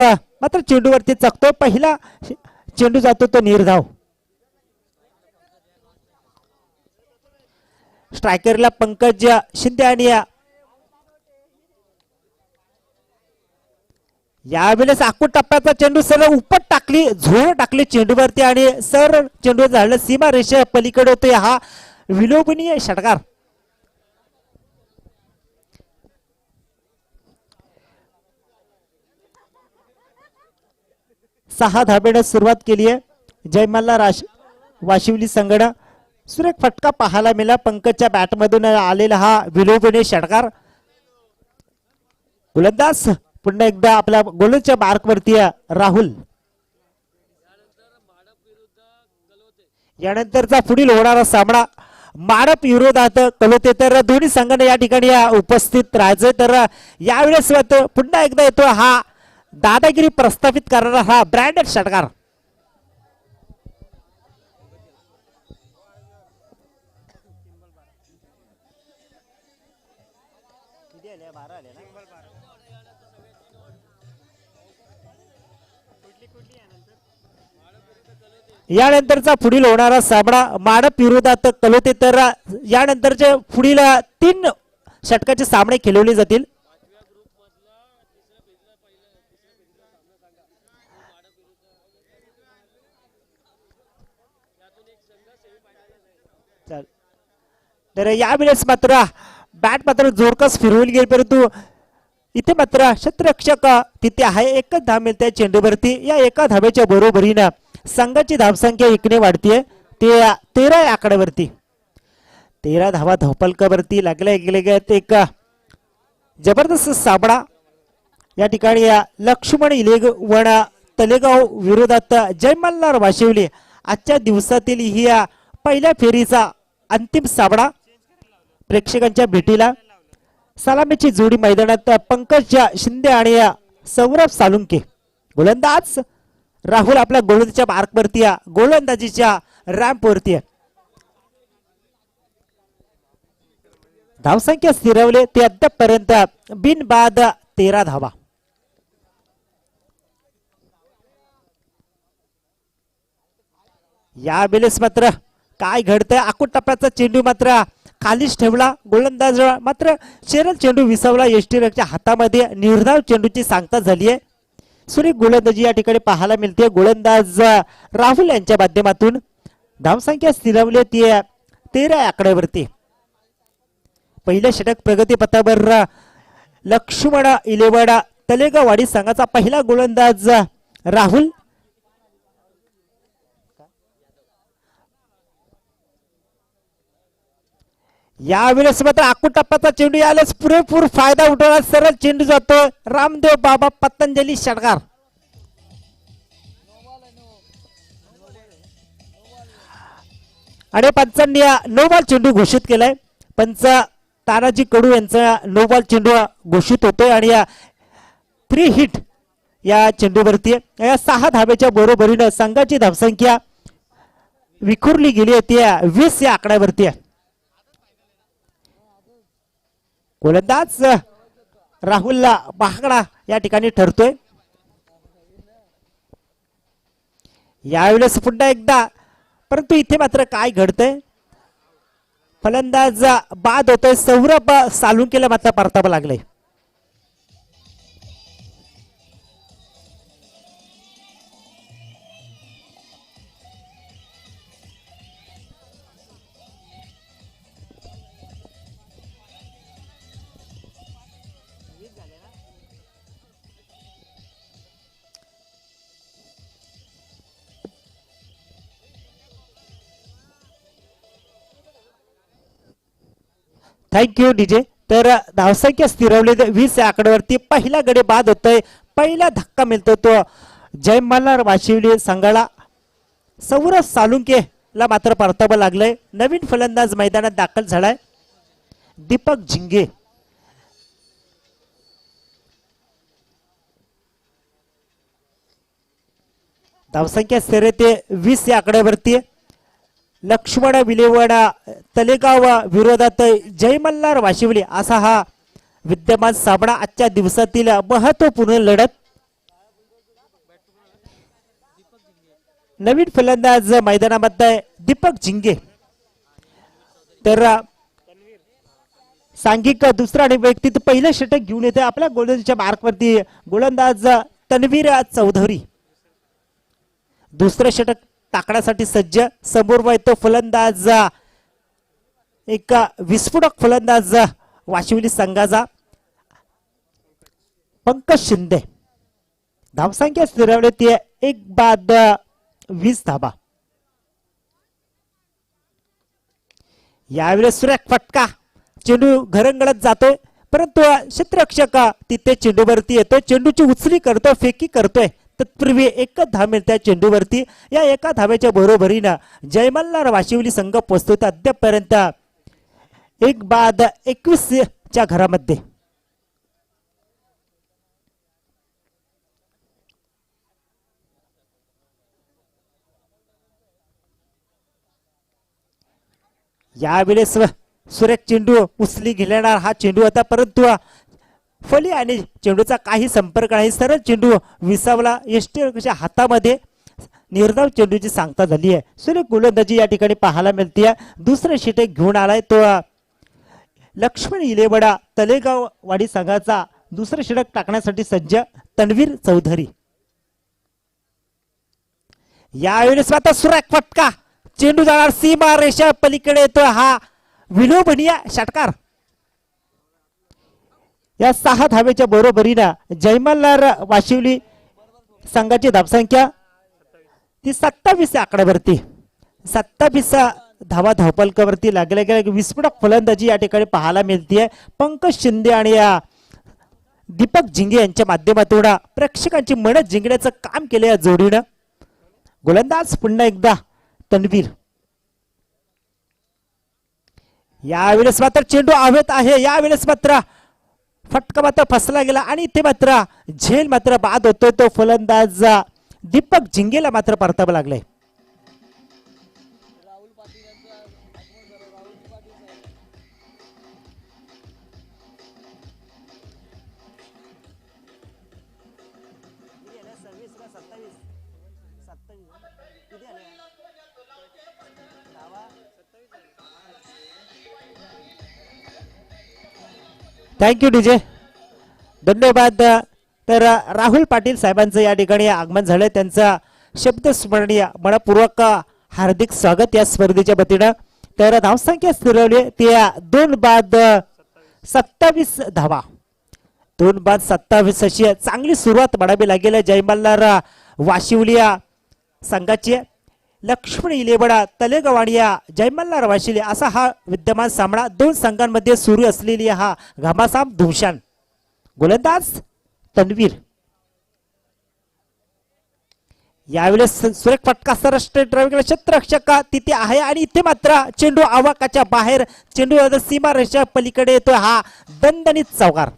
मात्र चेंडूवरती चकतो. पहिला चेंडू जातो तो निर्धाव. स्ट्रायकरला पंकज शिंदे आणि यावेळेस आखूड टप्प्याचा चेंडू सरळ उपट टाकली, झोळ टाकली चेंडूवरती आणि सरळ चेंडू झालं सीमा रेषा पलीकडे होते. हा विलोभनीय षटकार. सहा धाब्याने सुरुवात केली आहे जयमल्ला वाशिवली संघाने. सुरेख फटका पाहायला मिळाला पंकजच्या बॅटमधून आलेला हा विलोभनीय षटकार. गोलंदाज पुन्हा एकदा आपल्या गोलच्या मार्कवरती राहुल. यानंतरचा पुढील होणारा सामना माडप विरोधात कलोते. तर दोन्ही संघाने या ठिकाणी उपस्थित राहायचं. तर यावेळेस पुन्हा एकदा येतो हा दादागिरी प्रस्थापित करणारा हा ब्रँडेड षटकार. यानंतरचा पुढील होणारा सामना माडप विरोधात कलोते. तर यानंतरचे पुढील 3 षटकाचे सामने खेळवले जातील. तर यावेळेस मात्र बॅट मात्र जोरकस फिरवली गेली, परंतु इथे मात्र क्षेत्ररक्षक तिथे आहे. एकच धाव मिळते चेंडूवरती. या एका धाब्याच्या बरोबरीनं संघाची धावसंख्या 1ने वाढतीये. ते 13 आकड्यावरती. 13 धावा धावपलकावरती लागल्या गेल्या. एक जबरदस्त सामना या ठिकाणी लक्ष्मण इलेवन तलेगाव विरोधात जय मल्हार वाशिवली. आजच्या दिवसातील ही पहिल्या फेरीचा अंतिम सामना प्रेक्षकांच्या भेटीला. सलामीची जोडी मैदानात पंकज शिंदे आणि सौरभ सालुंके. गोलंदाज राहुल आपल्या गोलंदाजीच्या मार्कवरती, गोलंदाजीच्या रॅम्पवरती. धावसंख्या स्थिरवले ते अद्यापपर्यंत बिनबाद 13 धावा. यावेळेस मात्र काय घडतंय. आखूड टप्प्याचा चेंडू मात्र खालीच ठेवला. गोलंदाज मात्र शेरल चेंडू विसवला यष्टीरच्या हातामध्ये. निर्धाव चेंडूची सांगता झाली आहे. सुरेख गोलंदाजी या ठिकाणी पाहायला मिळते गोलंदाज राहुल यांच्या माध्यमातून. धावसंख्या स्थिरवली ती 13 आकड्यावरती. पहिल्या षटक प्रगतीपथावर लक्ष्मण इलेवन तलेगाववाडी संघाचा पहिला गोलंदाज राहुल. यावेळेस मात्र आखूड टप्प्याचा चेंडू यालाच पुरेपूर फायदा उठवला. सरळ चेंडू जातो रामदेव बाबा पतंजली षटकार. आणि पंचांनी नो बॉल चेंडू घोषित केलाय. पंच तानाजी कडू यांचा नो बॉल चेंडू घोषित होतोय आणि 3 हिट या चेंडूवरती. या 6 धाब्याच्या बरोबरीनं संघाची धावसंख्या विखुरली गेली आहे ती 20 या आकड्यावरती आहे. गोलंदाज राहुलला महागडा या ठिकाणी ठरतोय. यावेळेस पुन्हा एकदा, परंतु इथे मात्र काय घडतंय. फलंदाज बाद होतोय. सौरभ सालुंकेला मात्र परतावं लागलंय. Thank you DJ. तर धावसंख्या स्थिरवली 20 आकड्यावरती. पहिला गडी बाद होतोय. पहिला धक्का मिळतो तो जय मल्हार वाशिवली संघाला. सौरभ सालुंके ला मात्र परतावं लागलंय. नवीन फलंदाज मैदानात दाखल झालाय दीपक झिंगे. धावसंख्या स्थिर ते 20 या आकड्यावरती. लक्ष्मण विलेवड तलेगाव विरोधात जय मल्हार वाशिवली असा हा विद्यमान सामना. आजच्या दिवसातील महत्वपूर्ण लढत. नवीन फलंदाज मैदानामध्ये दीपक झिंगे. तर सांघिक दुसरा आणि वैयक्तिक पहिलं षटक घेऊन येते आपल्या गोलंदाजीच्या मार्कवरती गोलंदाज तन्वीर चौधरी. दुसरं षटक टाकण्यासाठी सज्ज. समोर येतो फलंदाज एक विस्फोटक फलंदाज वाशिवली संघाचा पंकज शिंदे. धावसंख्या स्थिरावली ती 1 बाद 20 धाबा. यावेळेस सुरेख फटका. चेंडू घरंगळत जातोय परंतु क्षेत्ररक्षक तिथे चेंडूवरती येतोय. चेंडूची उचली करतोय फेकी करतोय. तत्पूर्वी एकच धाव मिळते चेंडूवरती. या एका धावेच्या बरोबरीनं जयमल्हार वाशिवली संघ पोहोचतोय अद्यापपर्यंत 1 बाद 21 च्या घरामध्ये. यावेळेस सुरेख चेंडू उचली घेणार हा चेंडू होता परंतु फली आणि चेंडूचा काही संपर्क नाही. सरळ चेंडू विसावला यष्टीच्या हातामध्ये. निर्धाव चेंडूची सांगता झाली आहे. सुरेख गोलंदाजी या ठिकाणी पाहायला मिळते. दुसरं षटक घेऊन आलाय तो लक्ष्मण इलेवडा तलेगाव वाडी संघाचा. दुसरं षटक टाकण्यासाठी सज्ज तन्वीर चौधरी. यावेळेस आता सुरेख फटका. चेंडू जाणार सीमा रेषा पलीकडे येतो हा विलोभनीय षटकार. या 6 धावेच्या बरोबरीनं जयमल्हार वाशिवली संघाची धावसंख्या ती 27 आकड्यावरती. 27 धावा धावपलकावरती लागल्या गेल्या. विस्फोटक फलंदाजी या ठिकाणी पाहायला मिळते. पंकज शिंदे आणि दीपक झिंगे यांच्या माध्यमातून प्रेक्षकांची मन जिंकण्याचं काम केलं या जोडीनं. गोलंदाज पुन्हा एकदा तन्वीर. यावेळेस मात्र चेंडू हवेत आहे. यावेळेस मात्र फटका मात्र फसला गेला आणि इथे मात्र झेल मात्र बाद होतोय. तो फलंदाज दीपक झिंगेला मात्र परतावं लागलंय. थँक्यू डीजे, धन्यवाद. तर राहुल पाटील साहेबांचं या ठिकाणी आगमन झालं. त्यांचा शब्द स्मरणीय मनपूर्वक हार्दिक स्वागत या स्पर्धेच्या वतीनं. तर धावसंख्या स्थिरवली ती 2 बाद 27 धावा. 2 बाद 27 अशी चांगली सुरुवात म्हणावी लागेल जयमल्हार वाशिवली संघाची. लक्ष्मण इलेवडा तलेगाव आणि जयमल्हार वाशिवली असा हा विद्यमान सामना. 2 संघांमध्ये सुरू असलेली हा घमासाम धुमशान. गोलंदाज तन्वीर. यावेळेस सुरेख फटका सरळ ड्रायव्हिंग क्षेत्ररक्षक तिथे आहे आणि इथे मात्र चेंडू आवाकाच्या बाहेर. चेंडू सीमा रेषा पलीकडे येतो हा दणदणीत चौकार.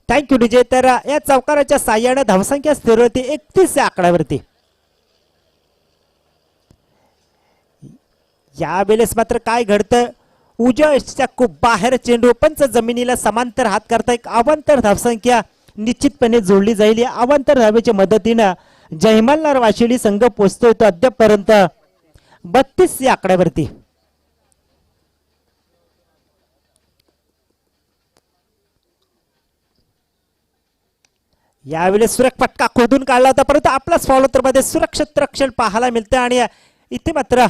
Thank you DJ. तर या चौकाराच्या साह्याने धावसंख्या स्थिर होती 31 या आकड्यावरती. यावेळेस मात्र काय घडतं. उजव्या खूप बाहेर चेंडू पंच जमिनीला समांतर हात करता. एक अवांतर धावसंख्या निश्चितपणे जोडली जाईल. या अवांतर धावेच्या मदतीनं जयमल्हार वाशिवली संघ पोहोचतोय तो अद्यापपर्यंत 32 या आकड्यावरती. यावेळेस सुरेख फटका खोदून काढला होता परंतु आपलाच फॉलोतर मध्ये सुरक्षित रक्षण पाहायला मिळते आणि इथे मात्र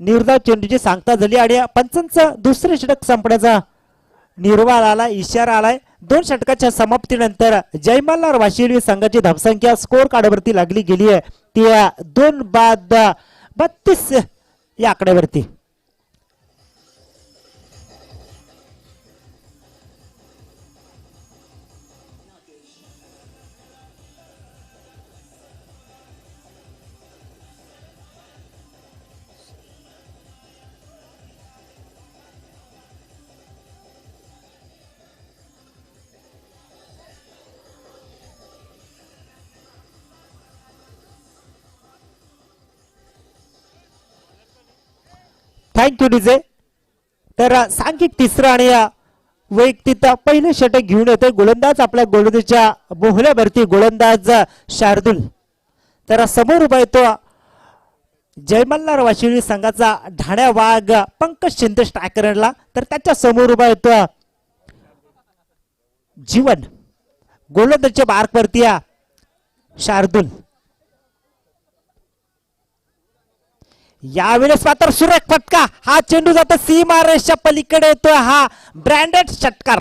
निर्धाव चेंडूची सांगता झाली आणि पंचांचं दुसरे षटक संपण्याचा निर्वाळ आला, इशारा आलाय. 2 षटकाच्या समाप्तीनंतर जयमल्हार वाशिवली संघाची धावसंख्या स्कोर कार्डवरती लागली गेली आहे ती 2 बाद 32 या आकड्यावरती. Thank you DJ. तर सांघिक तिसरा आणि वैयक्तिक पहिले षटक घेऊन येतोय गोलंदाज आपल्या गोलंदाजच्या बोहल्यावरती गोलंदाज शार्दूल. तर समोर उभा येतो जयमल्लार वाशिवली संघाचा ढाण्या वाघ पंकज शिंदे स्ट्रायकरला. तर त्याच्या समोर उभा येतो जीवन गोलंदाजच्या मार्कवरती शार्दूल. यावेळेस मात्र सुरेख फटका, हा चेंडू जातो सीमा रेषा पलीकडे येतो हा ब्रँडेड षटकार.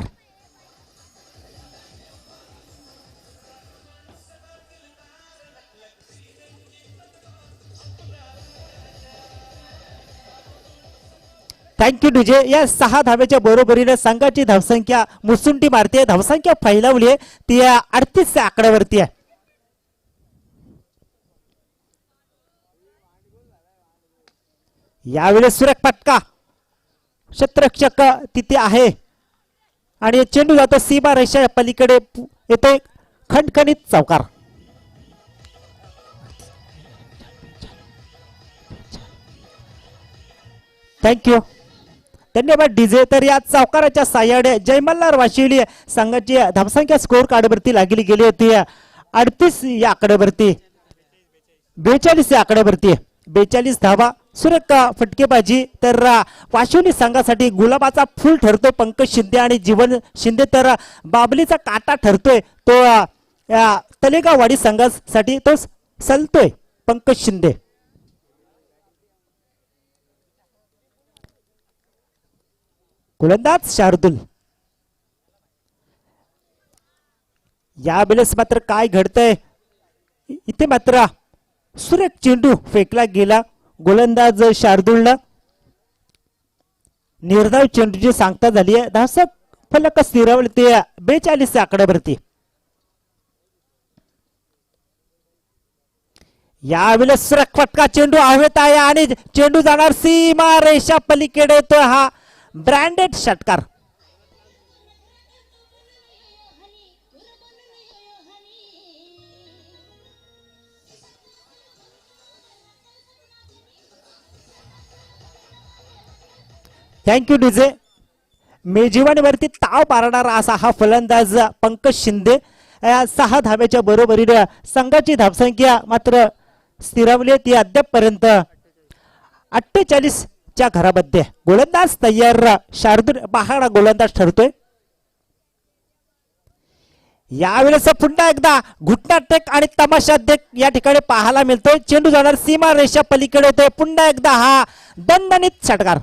Thank you DJ. या 6 धाब्याच्या बरोबरीने संघाची धावसंख्या मुसुंडी मारते. धावसंख्या फैलावली आहे ती 38 आकड्यावरती आहे. यावेळेस सुरेख फटका, क्षेत्ररक्षक तिथे आहे आणि चेंडू जातो सीमा रेषा पलीकडे येतोय खणखणीत चौकार. थँक्यू धन्यवाद डीजे. तर या चौकाराच्या साह्याने जयमल्लार वाशिवली संघाची धावसंख्या स्कोर कार्डवरती लागली गेली होती 38 या आकड्यावरती, 42 या आकड्यावरती. 42 धावा, सुरेख फटकेबाजी. तर वाशिवली संघासाठी गुलाबाचा फूल ठरतो पंकज शिंदे आणि जीवन शिंदे, तर बाबलीचा काटा ठरतोय तो तलेगाववाडी संघासाठी तो सलतोय पंकज शिंदे. गोलंदाज शार्दूल. यावेळेस मात्र काय घडतंय इथे, मात्र सुरेख चेंडू फेकला गेला गोलंदाज शार्दूलला. निर्धाव चेंडूची सांगता झाली आहे. धावसक फलक स्थिरावले ते 42 आकड्यावरती. यावेळेस सुरेख फटका, चेंडू हवेत आहे आणि चेंडू जाणार सीमा रेषा पलीकडे तो हा ब्रँडेड षटकार. Thank you DJ. मेजवानीवरती ताव मारणारा असा हा फलंदाज पंकज शिंदे. 6 धाब्याच्या बरोबरीने संघाची धावसंख्या मात्र स्थिरावली ती अद्यापपर्यंत 48 च्या घरामध्ये. गोलंदाज तयार, शार्दूल पहाडा गोलंदाज ठरतोय. यावेळेस पुन्हा एकदा घुटना टेक आणि तमाशा देख या ठिकाणी पाहायला मिळतोय. चेंडू जाणार सीमा रेषा पलीकडे होतोय. पुन्हा एकदा हा दणदणीत षटकार.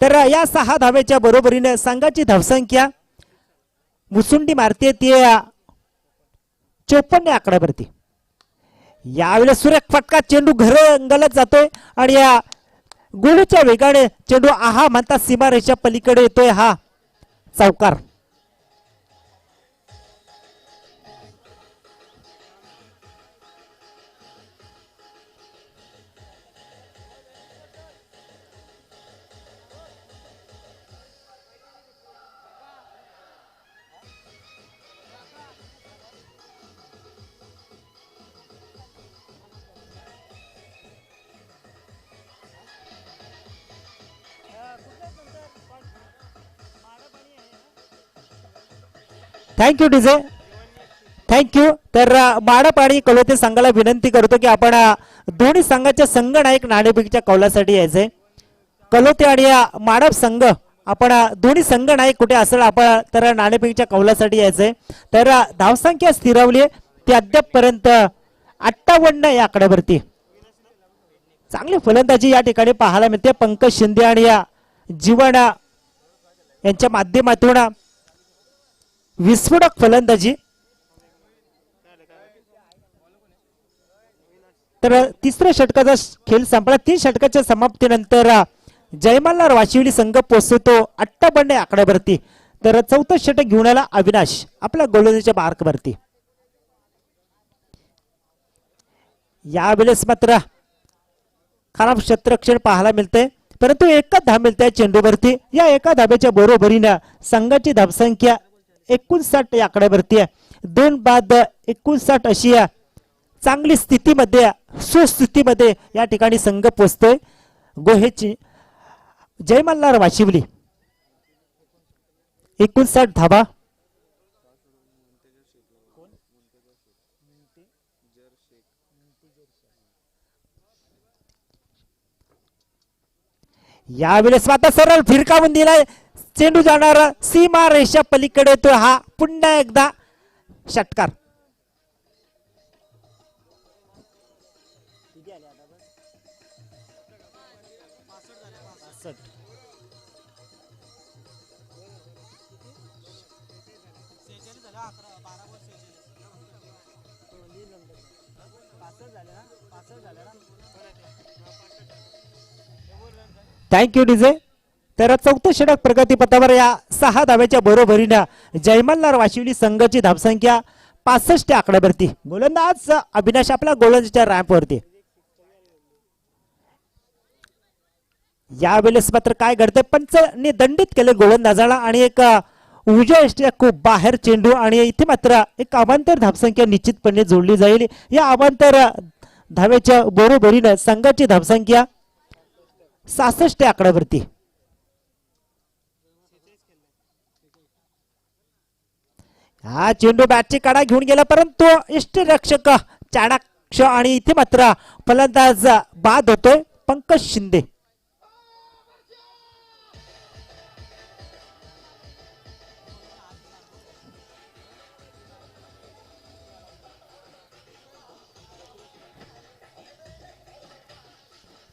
तर या 6 धाब्याच्या बरोबरीने संघाची धावसंख्या मुसुंडी मारते ती 54 आकड्यावरती. यावेळेस सुरेख फटका, चेंडू घरंगलत जातोय आणि या गोलूच्या वेगाने चेंडू आहा म्हणता सीमारेषा पलीकडे येतोय हा चौकार. Thank you DJ. थँक्यू. तर माडप आणि कलोते संघाला विनंती करतो की आपण दोन्ही संघाच्या संघ नायक नाणेफेकीच्या कौलासाठी यायचंय. कलोते आणि माडप संघ आपण दोन्ही संघ नायक कुठे असेल आपण तर नाणेफेकीच्या कौलासाठी यायचंय. तर धावसंख्या स्थिरावली ती अद्यापपर्यंत 58 या आकड्यावरती. चांगली फलंदाजी या ठिकाणी पाहायला मिळते पंकज शिंदे आणि या जीवन यांच्या माध्यमातून. विस्फोटक फलंदाजी. तर तिसऱ्या षटकाचा खेळ संपला. 3 षटकाच्या समाप्तीनंतर जयमल्लार वाशिवली संघ पोहोचतो 58 आकड्यावरती. तर 4थं षटक घेऊन आला अविनाश आपल्या गोलंदाजीच्या मार्कवरती. यावेळेस मात्र खराब क्षेत्ररक्षण पाहायला मिळते. परंतु एकच धाव मिळते चेंडूवरती. या एका धाब्याच्या बरोबरीनं संघाची धावसंख्या 59 या आकड्यावरती आहे. 2 बाद 59 अशी चांगली स्थितीमध्ये सुस्थितीमध्ये या ठिकाणी संघ पोचतोय. गोहेची जय मल्हार वाशिवली 59 धाबा. यावेळेस आता सरळ फिरकावून दिलाय. चेंडू जाणार सीमा रेषा पलीकडे. तो हा पुन्हा एकदा षटकार. Thank you DJ. तर चौथं षटक प्रगतीपथावर या 6 धाब्याच्या बरोबरीनं जयमल्हार वाशिवली संघाची धावसंख्या 65 आकड्यावरती. गोलंदाज अविनाश आपला गोलंदाजच्या रॅम्पवरती. यावेळेस मात्र काय घडते, पंचने दंडित केले गोलंदाजाला आणि एक उजव्या खूप बाहेर चेंडू आणि इथे मात्र एक अवांतर धावसंख्या निश्चितपणे जोडली जाईल. या अवांतर धावेच्या बरोबरीनं संघाची धावसंख्या 66 आकड्यावरती. हा चेंडू बॅटची काढा घेऊन गेला परंतु इष्टरक्षक चाणाक्ष आणि इथे मात्र फलंदाज बाद होतोय पंकज शिंदे.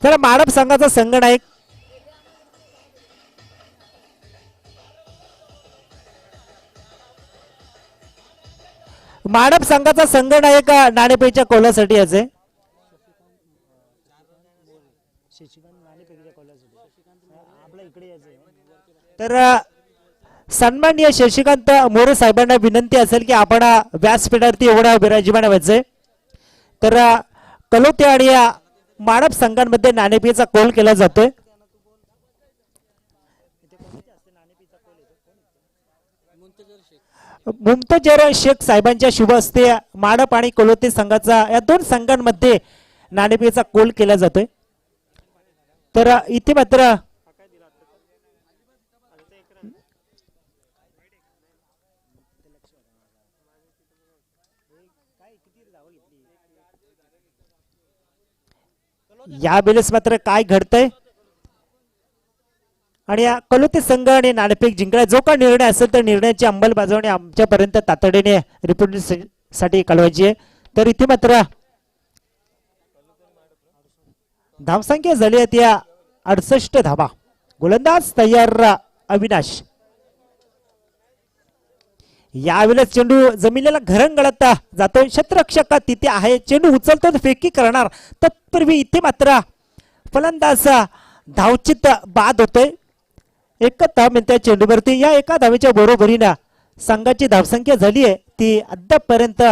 तर माडप संघाचा संघनायक नाणेपेच्या कोलासाठी याचे तर सन्माननीय शशिकांत मोरे साहेबांना विनंती असेल की आपण व्यासपीठावरती एवढा विराजमान व्हायचंय. तर कलोते आणि माडप संघांमध्ये नाणेफेचा कौल केला जातोय. मुमतजर शेख साहेबांच्या शुभ हस्ते माडप आणि कलोते संघाचा या 2 संघांमध्ये नाणेफेचा कौल केला जातोय. तर इथे मात्र यावेळेस मात्र काय घडतंय आणि या कलोते संघ आणि नाणेफेक जिंकला. जो का निर्णय असेल तर निर्णयाची अंमलबजावणी आमच्यापर्यंत तातडीने रिपोर्टिंग साठी कळवायची आहे. तर इथे मात्र धावसंख्या झाली आहे त्या 68 धावा. गोलंदाज तयार अविनाश. यावेळेस चेंडू जमिनीला घरंगळत जातोय. क्षेत्ररक्षक तिथे आहे. चेंडू उचलतो फेकी करणार तत्पूर्वी इथे मात्र फलंदाज धावचित बाद होतोय. 1 धाव मिळते चेंडूवरती. या एका धावेच्या बरोबरीनं संघाची धावसंख्या झाली आहे ती अद्यापपर्यंत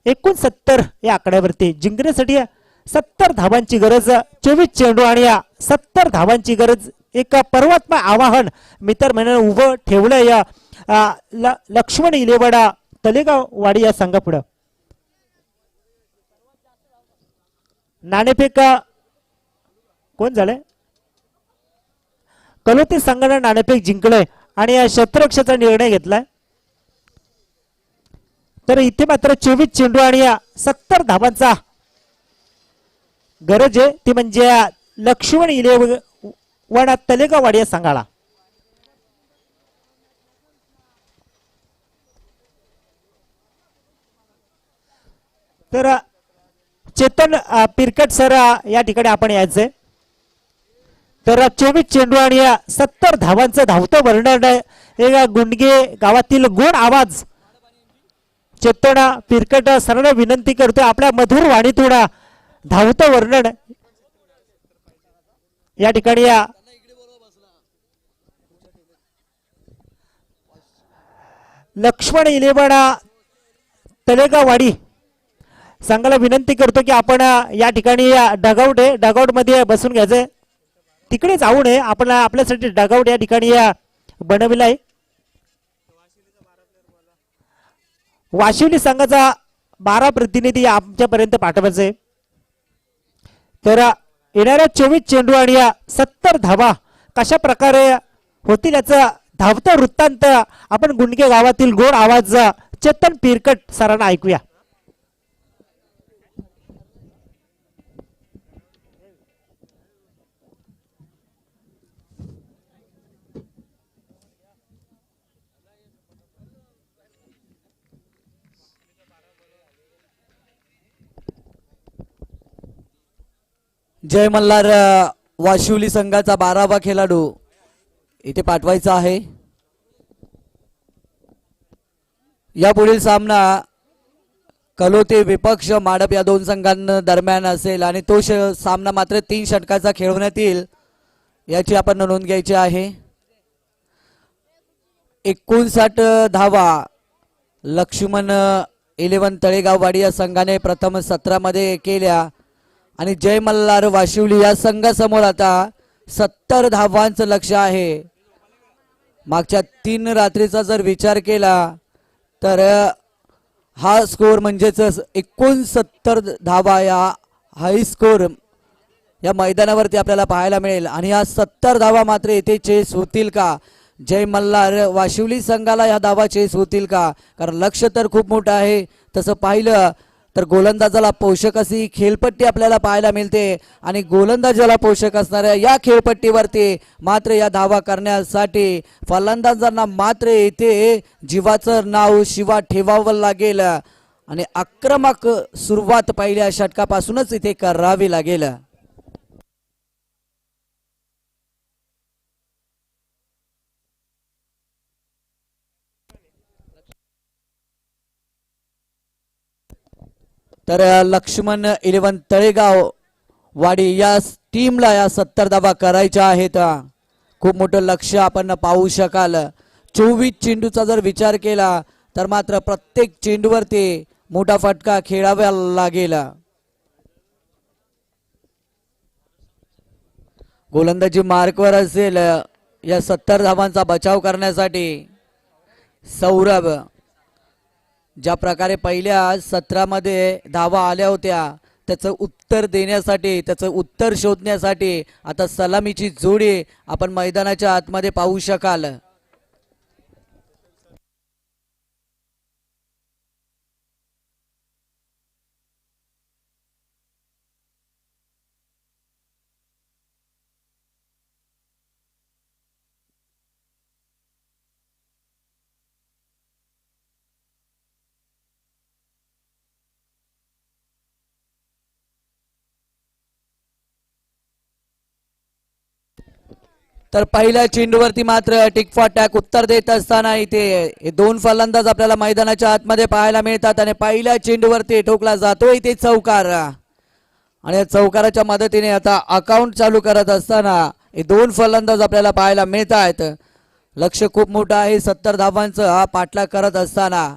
69 या आकड्यावरती. जिंकण्यासाठी 70 धावांची गरज. 24 चेंडू आणि या 70 धावांची गरज. एक पर्वतमय आवाहन मित्र म्हणून उभं ठेवलं या लक्ष्मण इलेवडा तलेगाव वाडी या संघापुढं. नाणेफेक कोण झालंय? कलोते संघाने नाणेफेक जिंकलंय आणि या क्षेत्ररक्षाचा निर्णय घेतलाय. तर इथे मात्र 24 चेंडू आणि या 70 धावांचा गरज आहे. ती म्हणजे लक्ष्मण इलेवडा तलेगाव वाडी या संघाला. तर चेतन पिरकट सर या ठिकाणी आपण यायचंय. तर 24 चेंडू आणि 70 धावांचं धावतं वर्णन एक गुंडगे गावातील गोड आवाज चेतन पिरकट सरांना विनंती करतोय आपल्या मधुर वाणीतून धावतं वर्णन या ठिकाणी लक्ष्मण इलेवडा तलेगाव वाडी संघाला विनंती करतो की आपण या ठिकाणी डगआउट आहे, डगआउट मध्ये बसून घ्यायचंय. तिकडे जाऊ नये. आपण आपल्यासाठी डगआउट या ठिकाणी बनविला आहे. वाशिवली संघाचा 12 प्रतिनिधी आमच्यापर्यंत पाठवायचे आहे. तर येणाऱ्या 24 चेंडू आणि 70 धावा कशा प्रकारे होतील याचा धावता वृत्तांत आपण गुंडगे गावातील गोड आवाज चेतन पिरकट सरांना ऐकूया. जय मल्हार वाशिवली संघाचा 12वा खेळाडू इथे पाठवायचा आहे. यापुढील सामना कलोते विपक्ष माडप या दोन संघांदरम्यान असेल आणि तो सामना मात्र 3 षटकाचा खेळवण्यात येईल याची आपण नोंद घ्यायची आहे. 59 धावा लक्ष्मण 11 तळेगाववाडी या संघाने प्रथम सत्रामध्ये केल्या आणि जय मल्हार वाशिवली या संघासमोर आता 70 धावांचं लक्ष आहे. मागच्या 3 रात्रीचा जर विचार केला तर हा स्कोर म्हणजेच 69 धावा या हाय स्कोर या मैदानावरती आपल्याला पाहायला मिळेल आणि या 70 धावा मात्र येथे चेस होतील का? जय मल्हार वाशिवली संघाला या धावा चेस होतील का? कारण लक्ष तर खूप मोठं आहे. तसं पाहिलं तर गोलंदाजाला पोषक अशी खेळपट्टी आपल्याला पाहायला मिळते आणि गोलंदाजाला पोषक असणाऱ्या या खेळपट्टीवरती मात्र या धावा करण्यासाठी फलंदाजांना मात्र येथे जीवाचं नाव शिवा ठेवावं लागेल आणि आक्रमक सुरुवात पहिल्या षटकापासूनच इथे करावी लागेल. तर लक्ष्मण 11 तळेगाव वाडी या टीमला या 70 धावा करायच्या आहेत. खूप मोठं लक्ष आपण पाहू शकाल. 24 चेंडूचा जर विचार केला तर मात्र प्रत्येक चेंडूवरती मोठा फटका खेळावा लागेल. गोलंदाजी मार्कवर असेल या 70 धावांचा बचाव करण्यासाठी. सौरभ ज्या प्रकारे पहिल्या सत्रामध्ये धावा आल्या होत्या त्याचं उत्तर देण्यासाठी त्याचं उत्तर शोधण्यासाठी आता सलामीची जोडी आपण मैदानाच्या आतमध्ये पाहू शकाल. तर पहिल्या चेंडूवरती मात्र टिक फॉर टॅक उत्तर देत असताना इथे हे 2 फलंदाज आपल्याला मैदानाच्या आतमध्ये पाहायला मिळतात आणि पहिल्या चेंडूवरती ठोकला जातो इथे चौकार आणि या चौकाराच्या मदतीने आता अकाउंट चालू करत असताना हे 2 फलंदाज आपल्याला पाहायला मिळत आहेत. लक्ष खूप मोठं आहे 70 धावांचं हा पाठलाग करत असताना.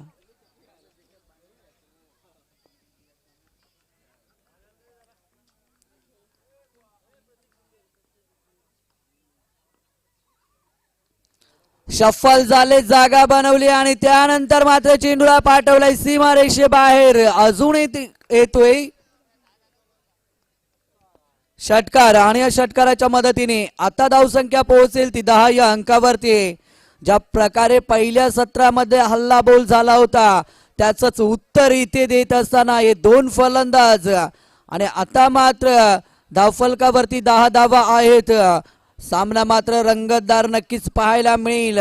शफल झाले जागा बनवली आणि त्यानंतर मात्र चेंडूला पाठवलाय सीमा रेषे बाहेर. अजून येतोय षटकार आणि या षटकाराच्या मदतीने आता धावसंख्या पोहोचेल ती 10 या अंकावरती. ज्या प्रकारे पहिल्या सत्रामध्ये हल्लाबोल झाला होता त्याचंच उत्तर इथे देत असताना हे 2 फलंदाज आणि आता मात्र धावफलकावरती 10 धावा आहेत. सामना मात्र रंगतदार नक्कीच पाहायला मिळेल.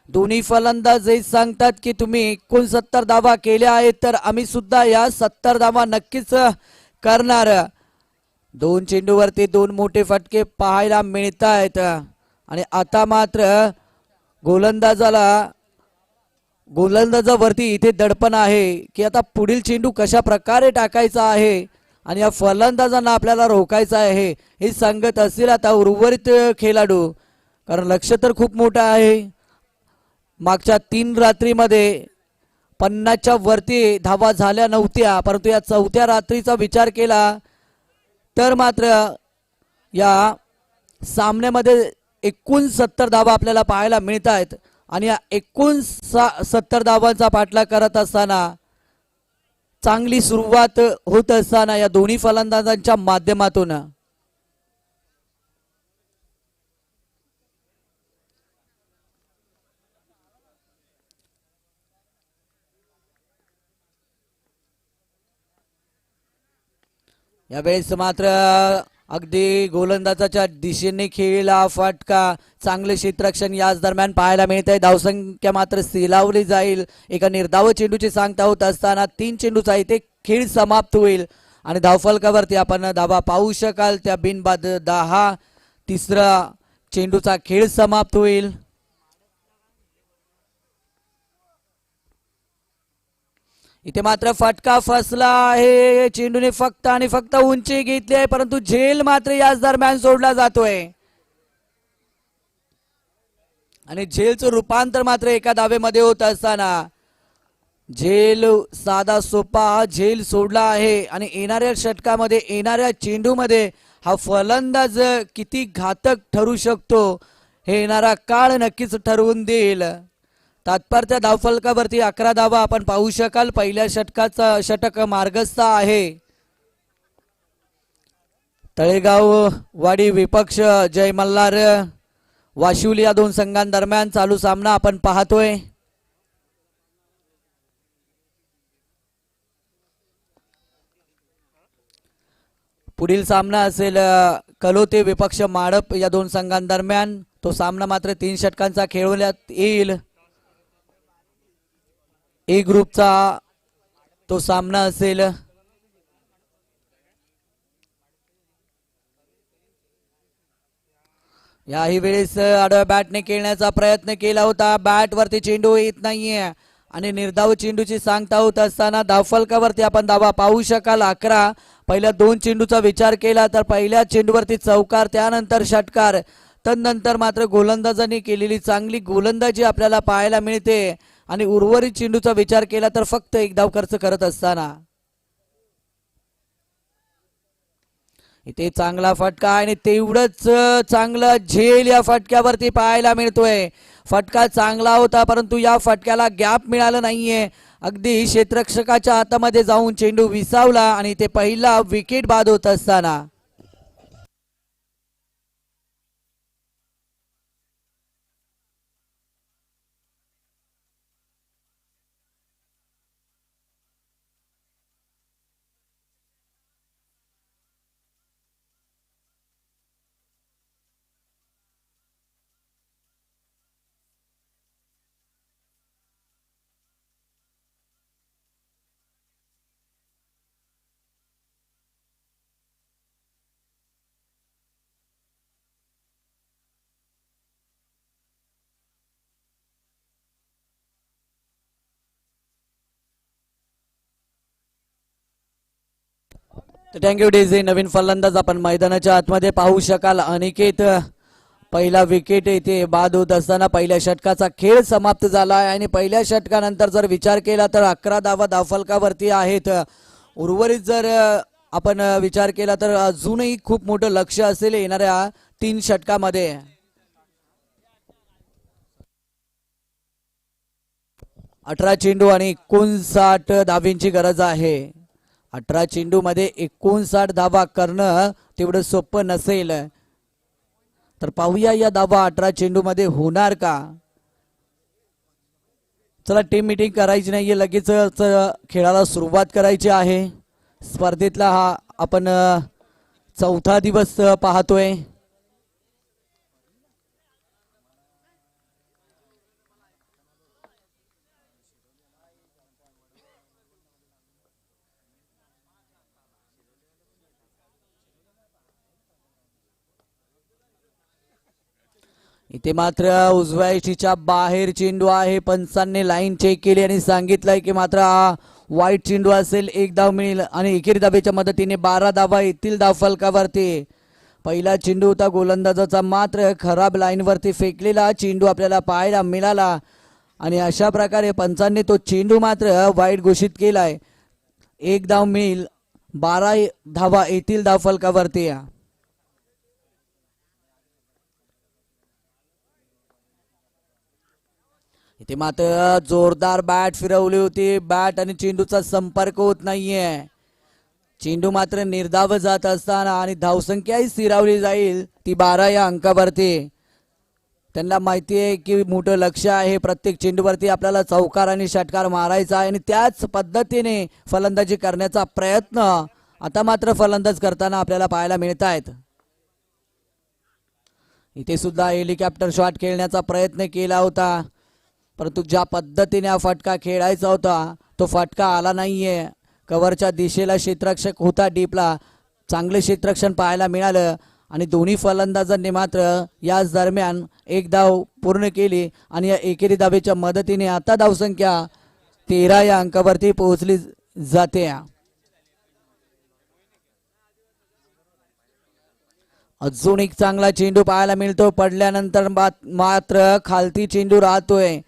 दोन्ही फलंदाज हे सांगतात की तुम्ही 69 धावा केल्या आहेत तर आम्ही सुद्धा या 70 धावा नक्कीच करणार. 2 चेंडूवरती 2 मोठे फटके पाहायला मिळत आहेत आणि आता मात्र गोलंदाजावरती इथे दडपण आहे की आता पुढील चेंडू कशा प्रकारे टाकायचा आहे आणि या फलंदाजांना आपल्याला रोखायचं आहे हे सांगत असतील आता उर्वरित खेळाडू. कारण लक्ष तर खूप मोठं आहे. मागच्या 3 रात्रीमध्ये 50च्या वरती धावा झाल्या नव्हत्या परंतु या 4थ्या रात्रीचा विचार केला तर मात्र या सामन्यामध्ये 69 धावा आपल्याला पाहायला मिळत आहेत आणि या 69 धावांचा पाठलाग करत असताना चांगली सुरुवात होत असताना या दोन्ही फलंदाजांच्या माध्यमातून यावेळेस मात्र अगदी गोलंदाजाच्या दिशेने खेळला फटका, चांगले क्षेत्ररक्षण याच दरम्यान पाहायला मिळत आहे. धावसंख्या मात्र सिलावली जाईल. एका निर्धाव चेंडूची सांगता होत असताना 3 चेंडूचा इथे खेळ समाप्त होईल आणि धावफलकावरती आपण धावा पाहू शकाल. त्या बिनबाद 10. तिसरा चेंडूचा खेळ समाप्त होईल. इथे मात्र फटका फसला आहे. चेंडूने फक्त आणि फक्त उंची घेतली आहे परंतु झेल मात्र याच दरम्यान सोडला जातोय आणि झेलचं रूपांतर मात्र एका धावेमध्ये होत असताना झेल साधा सोपा झेल सोडला आहे आणि येणाऱ्या षटकामध्ये येणाऱ्या चेंडूमध्ये हा फलंदाज किती घातक ठरू शकतो हे येणारा काळ नक्कीच ठरवून देईल. तात्पर्य धावफलकावरती 11 धावा आपण पाहू शकाल. पहिल्या षटकाचा षटक मार्गस्थ आहे. तळेगाव वाडी विपक्ष जय मल्हार वाशिवली या दोन संघांदरम्यान चालू सामना आपण पाहतोय. पुढील सामना असेल कलोते विपक्ष माडप या दोन संघांदरम्यान. तो सामना मात्र 3 षटकांचा खेळवण्यात येईल. ए ग्रुपचा तो सामना असेल. याही वेळेस आडव्या बॅटने खेळण्याचा प्रयत्न केला होता. बॅट वरती चेंडू येत नाहीये आणि निर्धाव चेंडूची सांगता होत असताना धावफलकावरती आपण धावा पाहू शकाल 11. पहिल्या 2 चेंडूचा विचार केला तर पहिल्या चेंडूवरती चौकार, त्यानंतर षटकार, तदनंतर मात्र गोलंदाजांनी केलेली चांगली गोलंदाजी आपल्याला पाहायला मिळते आणि उर्वरित चेंडूचा विचार केला तर फक्त 1 धाव खर्च करत असताना इथे चांगला फटका आणि तेवढंच चांगलं झेल या फटक्यावरती पाहायला मिळतोय. फटका चांगला होता परंतु या फटक्याला गॅप मिळाला नाहीये. अगदी क्षेत्ररक्षकाच्या हातामध्ये जाऊन चेंडू विसावला आणि ते पहिला विकेट बाद होत असताना थँक्यू डेझी. नवीन फलंदाज आपण मैदानाच्या आतमध्ये पाहू शकाल. अनिकेत पहिला विकेट इथे बाद होत असताना पहिल्या षटकाचा खेळ समाप्त झाला आहे आणि पहिल्या षटकानंतर जर विचार केला तर 11 धावा धावफलकावरती आहेत. उर्वरित जर आपण विचार केला तर अजूनही खूप मोठं लक्ष असेल येणाऱ्या 3 षटकामध्ये. अठरा चेंडू आणि 59 धावींची गरज आहे. 18 चेंडू मध्ये 59 धावा करणं तेवढं सोपं नसेल. तर पाहूया या धावा 18 चेंडू मध्ये होणार का. चला टीम मीटिंग करायची नाहीये, लगेच खेळाला सुरुवात करायची आहे. स्पर्धेतला हा आपण 4था दिवस पाहतोय. इथे मात्र उजव्या यष्टीच्या बाहेर चेंडू आहे. पंचांनी लाईन चेक केली आणि सांगितलंय की मात्र हा वाईट चेंडू असेल, 1 धाव मिळेल आणि एकेरी धावेच्या मदतीने 12 धावा येतील धावफलकावरती. पहिला चेंडू होता गोलंदाजाचा, मात्र खराब लाईन वरती फेकलेला चेंडू आपल्याला पाहायला मिळाला आणि अशा प्रकारे पंचांनी तो चेंडू मात्र वाईट घोषित केलाय. 1 धाव मिळेल, 12 धावा येतील धावफलकावरती. इथे मात्र जोरदार बॅट फिरवली होती. बॅट आणि चेंडूचा संपर्क होत नाहीये. चेंडू मात्र निर्धाव जात असताना आणि धावसंख्याही स्थिरावली जाईल ती 12 या अंकावरती. त्यांना माहिती आहे की मोठं लक्ष आहे, प्रत्येक चेंडूवरती आपल्याला चौकार आणि षटकार मारायचा आहे आणि त्याच पद्धतीने फलंदाजी करण्याचा प्रयत्न आता मात्र फलंदाज करताना आपल्याला पाहायला मिळत आहेत. इथे सुद्धा हेलिकॉप्टर शॉट खेळण्याचा प्रयत्न केला होता, परंतु ज्या पद्धतीने हा फटका खेळायचा होता तो फटका आला नाहीये. कव्हरच्या दिशेला क्षेत्ररक्षक होता डीपला, चांगले क्षेत्ररक्षण पाहायला मिळालं आणि दोन्ही फलंदाजांनी मात्र याच दरम्यान एक धाव पूर्ण केली आणि या एकेरी धावेच्या मदतीने आता धावसंख्या 13 या अंकावरती पोहोचली जाते. अजून एक चांगला चेंडू पाहायला मिळतो, पडल्यानंतर मात्र खालती चेंडू राहतोय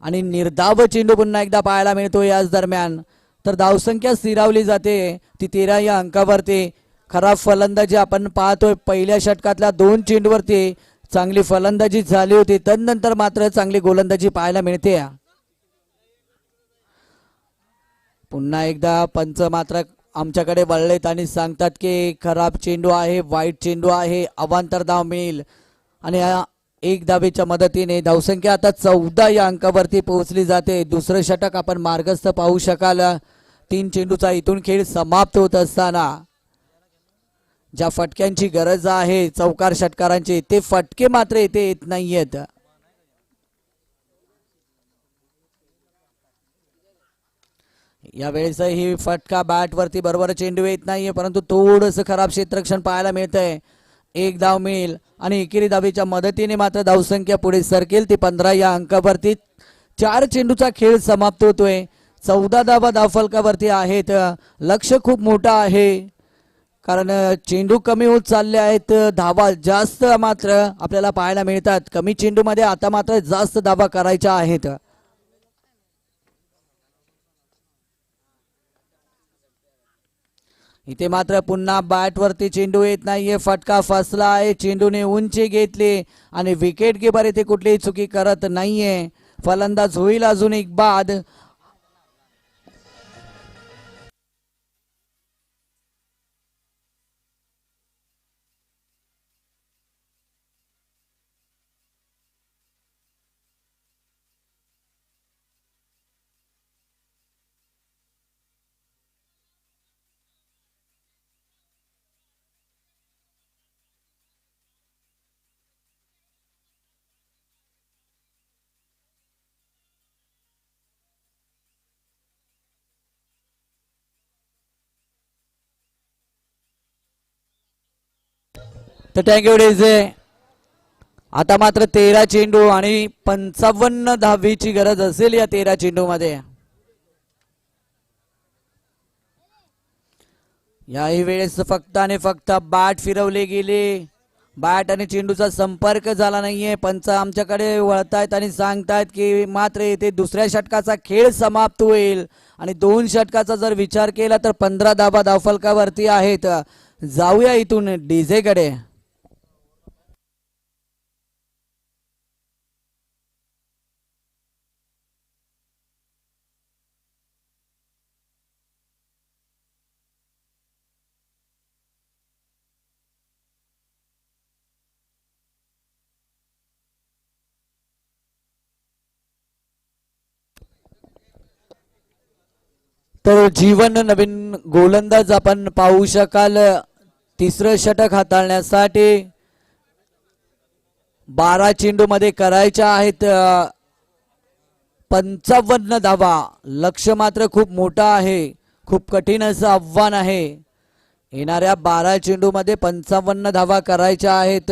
आणि निर्धाव चेंडू पुन्हा एकदा पाहायला मिळतो याच दरम्यान. तर धावसंख्या स्थिरावली जाते ती 13 या अंकावरती. खराब फलंदाजी आपण पाहतोय, पहिल्या षटकातल्या 2 चेंडूवरती चांगली फलंदाजी झाली होती, तदनंतर मात्र चांगली गोलंदाजी पाहायला मिळते. पुन्हा एकदा पंच मात्र आमच्याकडे वळलेत आणि सांगतात की खराब चेंडू आहे, वाईट चेंडू आहे, अवांतर धाव मिळेल आणि एक धावेच्या मदतीने धावसंख्या आता 14 या अंकावरती पोहोचली जाते. दुसरं षटक आपण मार्गस्थ पाहू शकाल. 3 चेंडूचा इथून खेळ समाप्त होत असताना ज्या फटक्यांची गरज आहे चौकार षटकारांची, ते फटके मात्र इथे येत नाहीयेत. यावेळेस ही फटका बॅट वरती बरोबर चेंडू येत नाहीये, परंतु थोडंसं खराब क्षेत्ररक्षण पाहायला मिळतंय. एक धाव मिळेल आणि एकेरी धावेच्या मदतीने मात्र धावसंख्या पुढे सरकेल ती 15 या अंकावरती. 4 चेंडूचा खेळ समाप्त होतोय. 14 धावा धावफलकावरती आहेत. लक्ष खूप मोठं आहे कारण चेंडू कमी होत चालले आहेत, धावा जास्त मात्र आपल्याला पाहायला मिळतात. कमी चेंडूमध्ये आता मात्र जास्त धावा करायच्या आहेत. इथे मात्र पुन्हा बॅट वरती चेंडू येत नाहीये, फटका फसला आहे. चेंडूने उंची घेतली आणि विकेट किपर इथे कुठलीही चुकी करत नाहीये. फलंदाज होईल अजून एक बाद. तर थँक्यू डेझे. आता मात्र 13 चेंडू आणि 55 धावेची गरज असेल या 13 चेंडू मध्ये. याही वेळेस फक्त आणि फक्त बॅट फिरवली गेली, बॅट आणि चेंडूचा संपर्क झाला नाहीये. पंच आमच्याकडे वळतायत आणि सांगतायत की मात्र येथे दुसऱ्या षटकाचा खेळ समाप्त होईल आणि 2 षटकाचा जर विचार केला तर 15 धावा धावफलकावरती आहेत. जाऊया इथून डीजे कडे. तर जीवन नवीन गोलंदाज आपण पाहू शकाल. तिसरं षटक हाताळण्यासाठी 12 चेंडू मध्ये करायच्या आहेत 55 धावा. लक्ष्य मात्र खूप मोठा आहे, खूप कठीण असं आव्हान आहे. येणाऱ्या 12 चेंडू मध्ये 55 धावा करायच्या आहेत.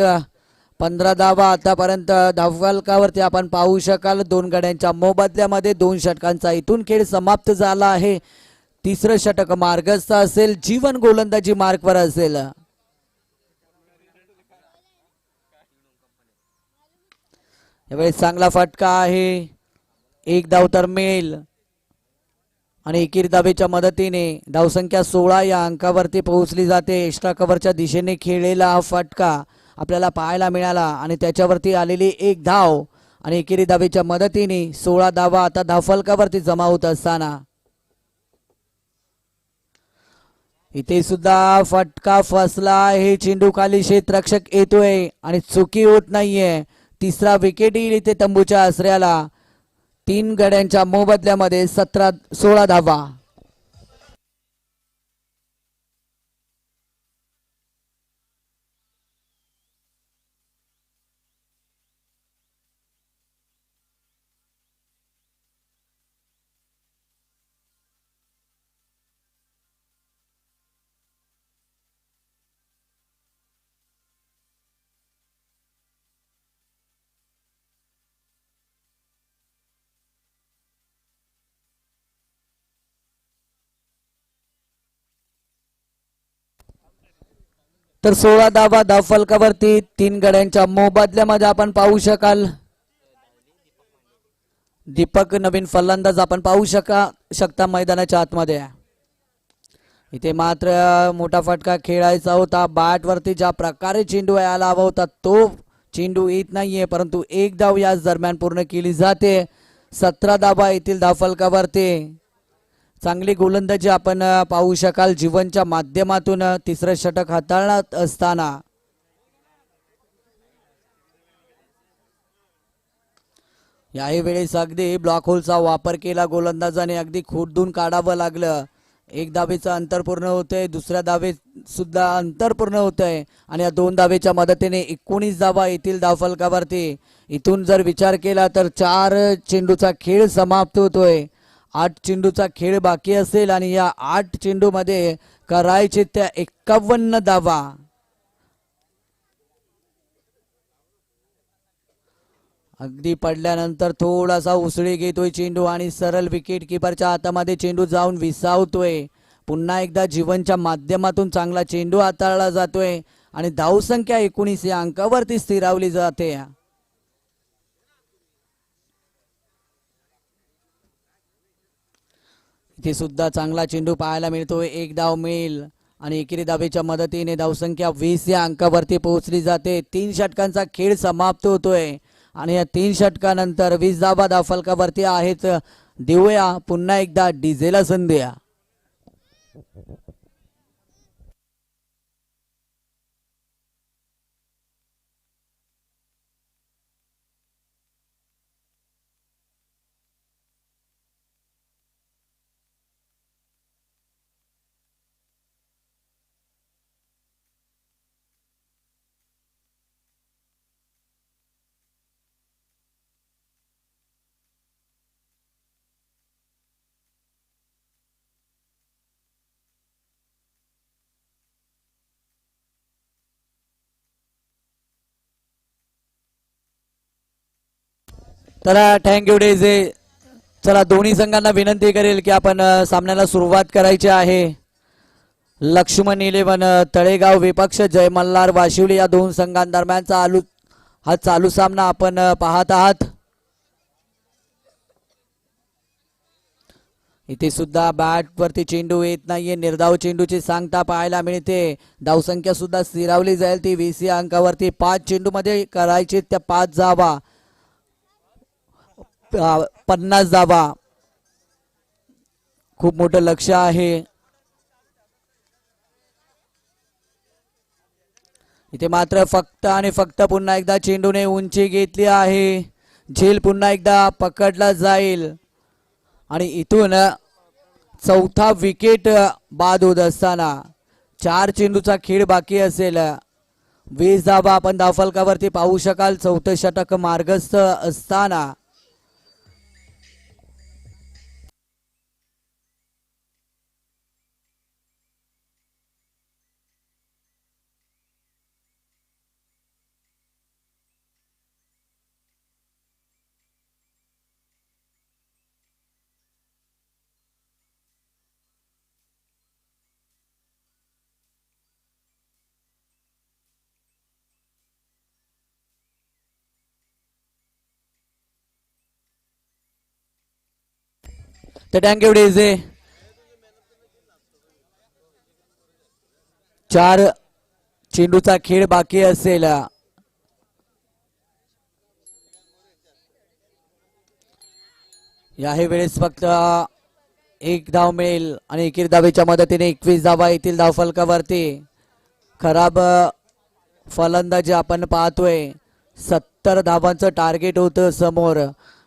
15 धावा आतापर्यंत धावफलकावरती आपण पाहू शकाल. 2 गड्यांच्या मोबदल्यामध्ये 2 षटकांचा इथून खेळ समाप्त झाला आहे. तिसरं षटक मार्गस्थ असेल, जीवन गोलंदाजी मार्कवर असेल. यावेळेस चांगला फटका आहे, एक धाव तर मिळेल आणि एकेरी धावेच्या मदतीने धावसंख्या 16 या अंकावरती पोहोचली जाते. एक्स्ट्रा कव्हरच्या दिशेने खेळलेला हा फटका आपल्याला पाहायला मिळाला आणि त्याच्यावरती आलेली एक धाव आणि एकेरी धावेच्या मदतीने 16 धावा आता धावफलकावरती जमा होत असताना इथे सुद्धा फटका फसला. हे चेंडू खाली क्षेत्ररक्षक येतोय आणि चुकी होत नाहीये. तिसरा विकेट येईल इथे तंबूच्या आसऱ्याला. 3 गड्यांच्या मोबदल्यामध्ये 16 धावा. तर 16 धावा धावफलकावरती 3 गड्यांच्या मोबदल्यामध्ये आपण पाहू शकाल. दीपक नवीन फलंदाज आपण पाहू शकता मैदानाच्या आतमध्ये. इथे मात्र मोठा फटका खेळायचा होता. बॅट वरती ज्या प्रकारे चेंडू यायला हवा होता तो चेंडू येत नाहीये, परंतु एक धाव याच दरम्यान पूर्ण केली जाते. 17 धावा येथील धावफलकावरती. चांगली गोलंदाजी आपण पाहू शकाल जीवनच्या माध्यमातून तिसरं षटक हाताळत असताना. याही वेळेस अगदी ब्लॉक होलचा वापर केला गोलंदाजाने. अगदी खोदून काढावं लागलं. एक धावेचं अंतर पूर्ण होतंय, दुसऱ्या धावेत सुद्धा अंतर पूर्ण होतंय आणि या 2 धावेच्या मदतीने 19 धावा येथील धावफलकावरती. इथून जर विचार केला तर 4 चेंडूचा खेळ समाप्त होतोय. 8 चेंडूचा खेळ बाकी असेल आणि या 8 चेंडू मध्ये करायचे त्या 51 धावा. अगदी पडल्यानंतर थोडासा उसळी घेतोय चेंडू आणि सरळ विकेट किपरच्या हातामध्ये चेंडू जाऊन विसावतोय. पुन्हा एकदा जीवनच्या माध्यमातून चांगला चेंडू हाताळला जातोय आणि धावसंख्या 19 या अंकावरती स्थिरावली जाते. इथे सुद्धा चांगला चेंडू पाहायला मिळतोय. एक धाव मिळेल आणि एकेरी धावेच्या मदतीने धावसंख्या 20 या अंकावरती पोहोचली जाते. 3 षटकांचा खेळ समाप्त होतोय आणि या 3 षटकानंतर 20 धावा धावफलकावरती आहेत. देऊया पुन्हा एकदा डीजेला संधी. चला थँक्यू डेजे. चला दोन्ही संघांना विनंती करेल की आपण सामन्याला सुरुवात करायची आहे. लक्ष्मण 11 तळेगाव विपक्ष जय मल्हार वाशिवली या 2 संघांदरम्यानचा हा चालू सामना आपण पाहत आहात. इथे सुद्धा बॅट वरती चेंडू येत नाहीये. निर्धाव चेंडूची सांगता पाहायला मिळते. धावसंख्या सुद्धा स्थिरावली जाईल ती 20 या अंकावरती. 5 चेंडू मध्ये करायचे त्या 5 धावा. 50 धावा. खूप मोठं लक्ष आहे. इथे मात्र फक्त आणि फक्त पुन्हा एकदा चेंडूने उंची घेतली आहे. झेल पुन्हा एकदा पकडला जाईल आणि इथून चौथा विकेट बाद होत असताना 4 चेंडूचा खेळ बाकी असेल. 20 धावा आपण धावफलकावरती पाहू शकाल. 4थं षटक मार्गस्थ असताना तर थँक्यू डेजे. 4 चेंडूचा खेळ बाकी असेल. याही वेळेस फक्त एक धाव मिळेल आणि एकेरी धावेच्या मदतीने 21 धावा येतील धावफलकावरती. खराब फलंदाजी आपण पाहतोय. 70 धावांचं टार्गेट होतं समोर.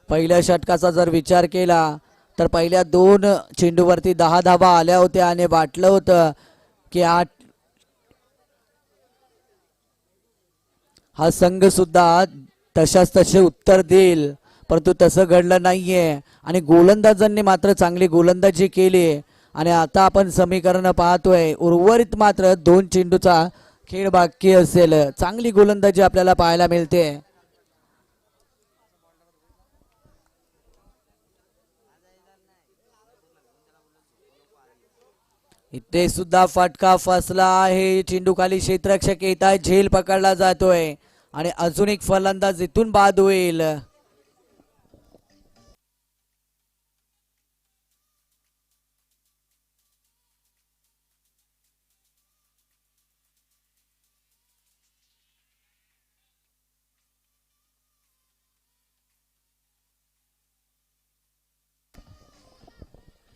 पहिल्या षटकाचा जर विचार केला तर पहिल्या 2 चेंडूवरती 10 धावा आल्या होत्या आणि वाटलं होतं की हा संघ सुद्धा तशाच तसे उत्तर देईल, परंतु तसं घडलं नाहीये आणि गोलंदाजांनी मात्र चांगली गोलंदाजी केली. आणि आता आपण समीकरण पाहतोय उर्वरित मात्र 2 चेंडूचा खेळ बाकी असेल. चांगली गोलंदाजी आपल्याला पाहायला मिळते. इथे सुद्धा फटका फसला आहे. चेंडू खाली क्षेत्ररक्षक येत आहे, झेल पकडला जातोय आणि अजून एक फलंदाज इथून बाद होईल.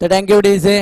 तर थँक्यू डीजे.